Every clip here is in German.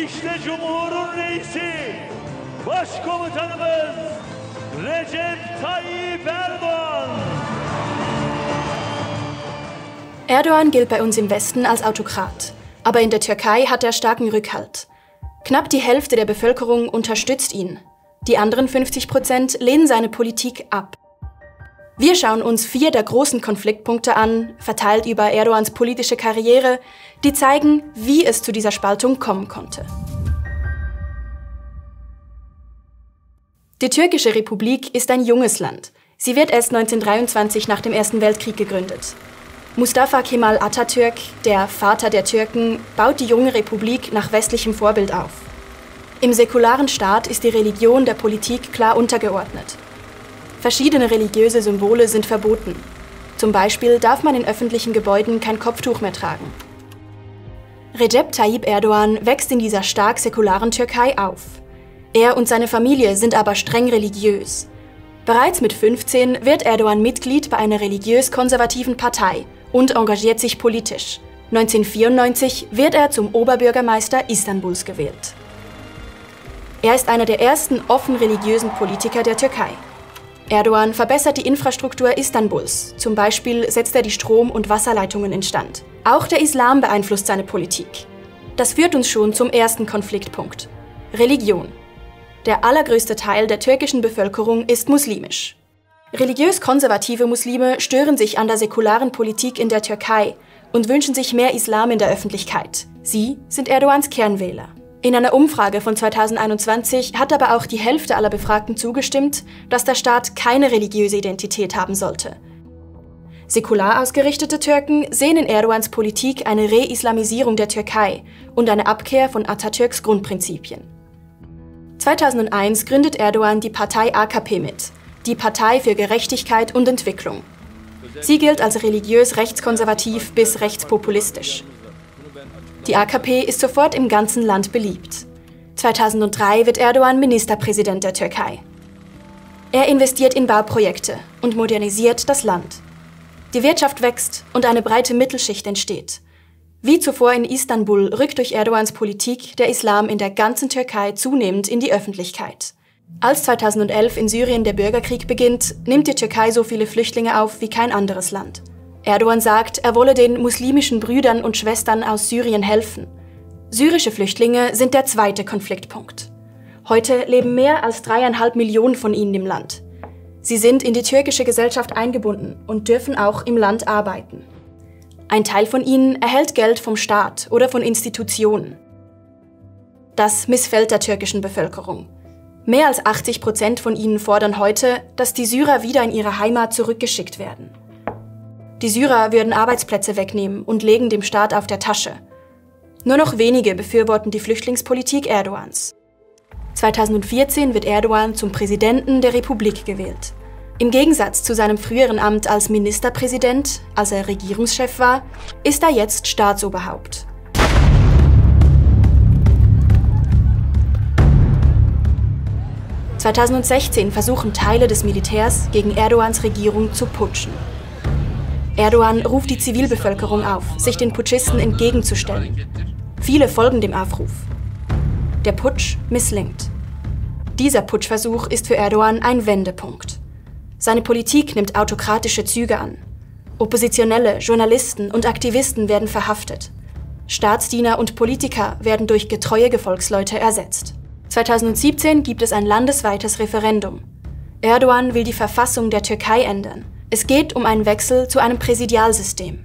İşte Cumhur'un reisi, Başkomutanımız Recep Tayyip Erdoğan. Erdoğan gilt bei uns im Westen als Autokrat. Aber in der Türkei hat er starken Rückhalt. Knapp die Hälfte der Bevölkerung unterstützt ihn. Die anderen 50% lehnen seine Politik ab. Wir schauen uns 4 der großen Konfliktpunkte an, verteilt über Erdogans politische Karriere, die zeigen, wie es zu dieser Spaltung kommen konnte. Die Türkische Republik ist ein junges Land. Sie wird erst 1923 nach dem Ersten Weltkrieg gegründet. Mustafa Kemal Atatürk, der Vater der Türken, baut die junge Republik nach westlichem Vorbild auf. Im säkularen Staat ist die Religion der Politik klar untergeordnet. Verschiedene religiöse Symbole sind verboten. Zum Beispiel darf man in öffentlichen Gebäuden kein Kopftuch mehr tragen. Recep Tayyip Erdoğan wächst in dieser stark säkularen Türkei auf. Er und seine Familie sind aber streng religiös. Bereits mit 15 wird Erdoğan Mitglied bei einer religiös-konservativen Partei und engagiert sich politisch. 1994 wird er zum Oberbürgermeister Istanbuls gewählt. Er ist einer der ersten offen religiösen Politiker der Türkei. Erdoğan verbessert die Infrastruktur Istanbuls, zum Beispiel setzt er die Strom- und Wasserleitungen instand. Auch der Islam beeinflusst seine Politik. Das führt uns schon zum ersten Konfliktpunkt: Religion. Der allergrößte Teil der türkischen Bevölkerung ist muslimisch. Religiös-konservative Muslime stören sich an der säkularen Politik in der Türkei und wünschen sich mehr Islam in der Öffentlichkeit. Sie sind Erdogans Kernwähler. In einer Umfrage von 2021 hat aber auch die Hälfte aller Befragten zugestimmt, dass der Staat keine religiöse Identität haben sollte. Säkular ausgerichtete Türken sehen in Erdogans Politik eine Re-Islamisierung der Türkei und eine Abkehr von Atatürks Grundprinzipien. 2001 gründet Erdoğan die Partei AKP mit, die Partei für Gerechtigkeit und Entwicklung. Sie gilt als religiös rechtskonservativ bis rechtspopulistisch. Die AKP ist sofort im ganzen Land beliebt. 2003 wird Erdoğan Ministerpräsident der Türkei. Er investiert in Bauprojekte und modernisiert das Land. Die Wirtschaft wächst und eine breite Mittelschicht entsteht. Wie zuvor in Istanbul rückt durch Erdogans Politik der Islam in der ganzen Türkei zunehmend in die Öffentlichkeit. Als 2011 in Syrien der Bürgerkrieg beginnt, nimmt die Türkei so viele Flüchtlinge auf wie kein anderes Land. Erdoğan sagt, er wolle den muslimischen Brüdern und Schwestern aus Syrien helfen. Syrische Flüchtlinge sind der zweite Konfliktpunkt. Heute leben mehr als 3,5 Millionen von ihnen im Land. Sie sind in die türkische Gesellschaft eingebunden und dürfen auch im Land arbeiten. Ein Teil von ihnen erhält Geld vom Staat oder von Institutionen. Das missfällt der türkischen Bevölkerung. Mehr als 80% von ihnen fordern heute, dass die Syrer wieder in ihre Heimat zurückgeschickt werden. Die Syrer würden Arbeitsplätze wegnehmen und legen dem Staat auf der Tasche. Nur noch wenige befürworten die Flüchtlingspolitik Erdogans. 2014 wird Erdoğan zum Präsidenten der Republik gewählt. Im Gegensatz zu seinem früheren Amt als Ministerpräsident, als er Regierungschef war, ist er jetzt Staatsoberhaupt. (2016) versuchen Teile des Militärs, gegen Erdogans Regierung zu putschen. Erdoğan ruft die Zivilbevölkerung auf, sich den Putschisten entgegenzustellen. Viele folgen dem Aufruf. Der Putsch misslingt. Dieser Putschversuch ist für Erdoğan ein Wendepunkt. Seine Politik nimmt autokratische Züge an. Oppositionelle, Journalisten und Aktivisten werden verhaftet. Staatsdiener und Politiker werden durch getreue Gefolgsleute ersetzt. 2017 gibt es ein landesweites Referendum. Erdoğan will die Verfassung der Türkei ändern. Es geht um einen Wechsel zu einem Präsidialsystem.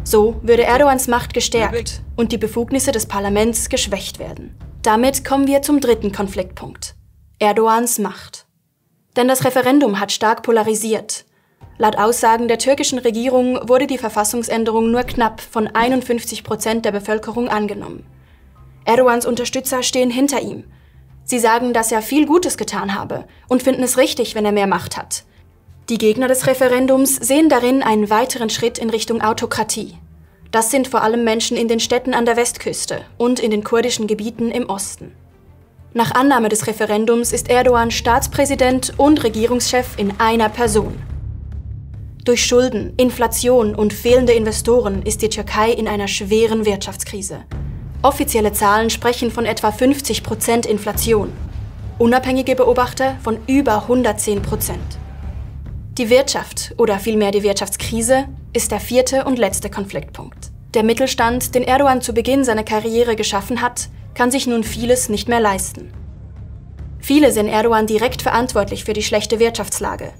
So würde Erdogans Macht gestärkt und die Befugnisse des Parlaments geschwächt werden. Damit kommen wir zum dritten Konfliktpunkt: Erdogans Macht. Denn das Referendum hat stark polarisiert. Laut Aussagen der türkischen Regierung wurde die Verfassungsänderung nur knapp von 51% der Bevölkerung angenommen. Erdogans Unterstützer stehen hinter ihm. Sie sagen, dass er viel Gutes getan habe und finden es richtig, wenn er mehr Macht hat. Die Gegner des Referendums sehen darin einen weiteren Schritt in Richtung Autokratie. Das sind vor allem Menschen in den Städten an der Westküste und in den kurdischen Gebieten im Osten. Nach Annahme des Referendums ist Erdoğan Staatspräsident und Regierungschef in einer Person. Durch Schulden, Inflation und fehlende Investoren ist die Türkei in einer schweren Wirtschaftskrise. Offizielle Zahlen sprechen von etwa 50% Inflation. Unabhängige Beobachter von über 110%. Die Wirtschaft, oder vielmehr die Wirtschaftskrise, ist der vierte und letzte Konfliktpunkt. Der Mittelstand, den Erdogan zu Beginn seiner Karriere geschaffen hat, kann sich nun vieles nicht mehr leisten. Viele sehen Erdogan direkt verantwortlich für die schlechte Wirtschaftslage.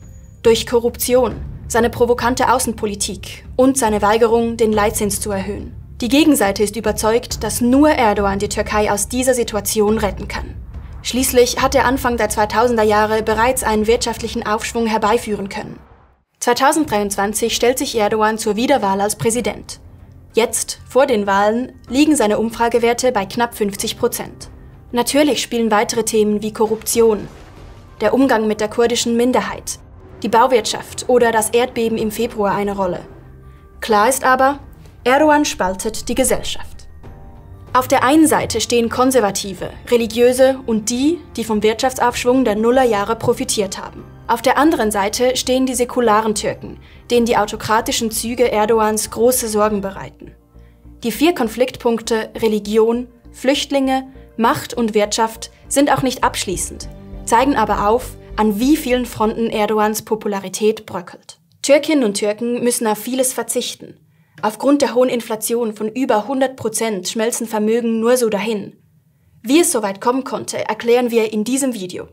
Durch Korruption, seine provokante Außenpolitik und seine Weigerung, den Leitzins zu erhöhen. Die Gegenseite ist überzeugt, dass nur Erdogan die Türkei aus dieser Situation retten kann. Schließlich hat er Anfang der 2000er Jahre bereits einen wirtschaftlichen Aufschwung herbeiführen können. 2023 stellt sich Erdogan zur Wiederwahl als Präsident. Jetzt, vor den Wahlen, liegen seine Umfragewerte bei knapp 50%. Natürlich spielen weitere Themen wie Korruption, der Umgang mit der kurdischen Minderheit, die Bauwirtschaft oder das Erdbeben im Februar eine Rolle. Klar ist aber, Erdogan spaltet die Gesellschaft. Auf der einen Seite stehen Konservative, Religiöse und die, die vom Wirtschaftsaufschwung der Nullerjahre profitiert haben. Auf der anderen Seite stehen die säkularen Türken, denen die autokratischen Züge Erdogans große Sorgen bereiten. Die 4 Konfliktpunkte Religion, Flüchtlinge, Macht und Wirtschaft sind auch nicht abschließend, zeigen aber auf, an wie vielen Fronten Erdogans Popularität bröckelt. Türkinnen und Türken müssen auf vieles verzichten. Aufgrund der hohen Inflation von über 100% schmelzen Vermögen nur so dahin. Wie es so weit kommen konnte, erklären wir in diesem Video.